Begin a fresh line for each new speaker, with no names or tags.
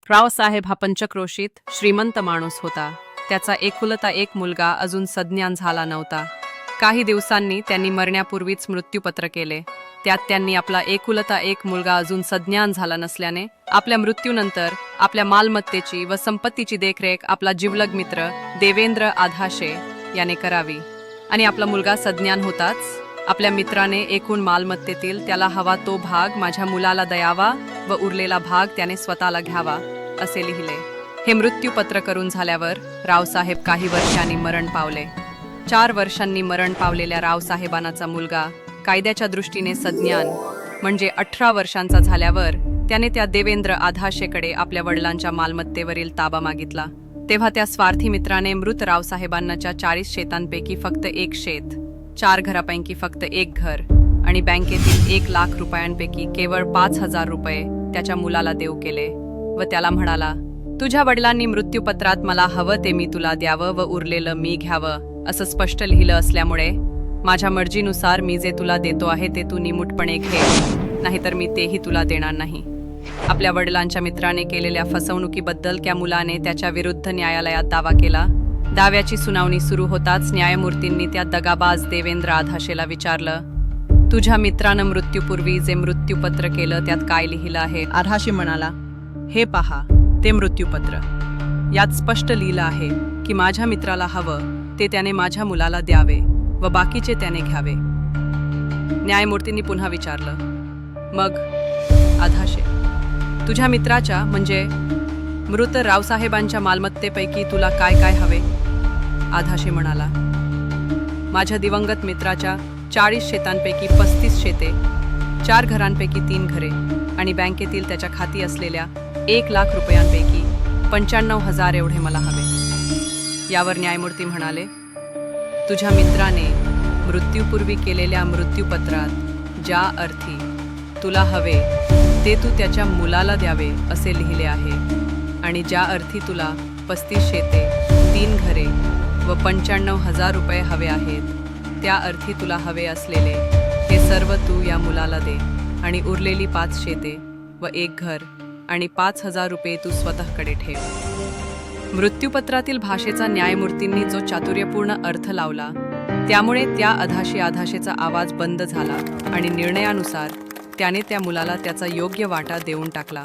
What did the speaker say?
रावसाहेब हा पंचक्रोशीत श्रीमंत माणूस होता. त्याचा एकुलता एक मुलगा अजून सज्ञान झाला नव्हता. काही दिवसांनी त्यांनी मरण्यापूर्वीच मृत्यूपत्र केले. त्यात त्यांनी आपला एकुलता एक मुलगा अजून सज्ञान झाला नसल्याने आपल्या मृत्यूनंतर आपल्या मालमत्तेची व संपत्तीची देखरेख आपला जिवलग मित्र देवेंद्र आधाशे याने करावी. आणि आपला मुलगा सज्ञान होताच आपल्या मित्राने एकूण मालमत्तेतील त्याला हवा तो भाग माझ्या मुलाला द्यावा व उरलेला भाग त्याने स्वतःला घ्यावा असे लिहिले. हे मृत्यूपत्र करून झाल्यावर रावसाहेब काही वर्षांनी मरण पावले. 4 वर्षांनी मरण पावलेल्या रावसाहेबांचा मुलगा कायद्याच्या दृष्टीने सज्ञान म्हणजे 18 वर्षांचा झाल्यावर त्याने त्या देवेंद्र आधाशेकडे आपल्या वडिलांच्या मालमत्तेवरील ताबा मागितला. तेव्हा त्या स्वार्थी मित्राने मृत रावसाहेबांच्या 40 शेतांपैकी फक्त 1 शेत, 4 घरापैकी फक्त 1 घर आणि बँकेतील 1 लाख रुपयांपैकी केवळ 5,000 रुपये त्याच्या मुलाला देऊ केले व त्याला म्हणाला, तुझ्या वडिलांनी मृत्यूपत्रात मला हवं ते मी तुला द्यावं व उरलेलं मी घ्यावं असं स्पष्ट लिहिलं असल्यामुळे माझ्या मर्जीनुसार मी जे तुला देतो आहे ते तू निमूटपणे घे, नाहीतर मी तेही तुला देणार नाही. आपल्या वडिलांच्या मित्राने केलेल्या फसवणुकीबद्दल त्या मुलाने त्याच्या विरुद्ध न्यायालयात दावा केला. दाव्याची सुनावणी सुरू होताच न्यायमूर्तींनी त्या दगाबाज देवेंद्र आधाशेला विचारलं, तुझ्या मित्रानं मृत्यूपूर्वी जे मृत्यूपत्र केलं त्यात काय लिहिलं आहे?
आधाशे म्हणाला, हे पहा ते मृत्यूपत्र. यात स्पष्ट लिहिलं आहे की माझ्या मित्राला हवं ते त्याने माझ्या मुलाला द्यावे व बाकीचे त्याने घ्यावे. न्यायमूर्तींनी पुन्हा विचारलं, मग आधाशे, तुझ्या मित्राच्या म्हणजे मृत रावसाहेबांच्या मालमत्तेपैकी तुला काय काय हवे? आधाशे म्हणाला, माझ्या दिवंगत मित्राच्या 40 शेतांपैकी 35 शेते, 4 घरांपैकी 3 घरे आणि बँकेतील त्याच्या खाती असलेल्या 1 लाख रुपयांपैकी 95,000 एवढे मला हवे. यावर न्यायमूर्ती म्हणाले, तुझ्या मित्राने मृत्यूपूर्वी केलेल्या मृत्यूपत्रात ज्या अर्थी तुला हवे ते तू त्याच्या मुलाला द्यावे असे लिहिले आहे आणि ज्या अर्थी तुला 35 शेते, 3 घरे व 95,000 रुपये हवे आहेत त्या अर्थी तुला हवे असलेले हे सर्व तू या मुलाला दे आणि उरलेली 5 शेते व 1 घर आणि 5,000 रुपये तू स्वतःकडे ठेव. मृत्यूपत्रातील भाषेचा न्यायमूर्तींनी जो चातुर्यपूर्ण अर्थ लावला त्यामुळे त्या आधाशेचा आवाज बंद झाला आणि निर्णयानुसार त्याने त्या मुलाला त्याचा योग्य वाटा देऊन टाकला.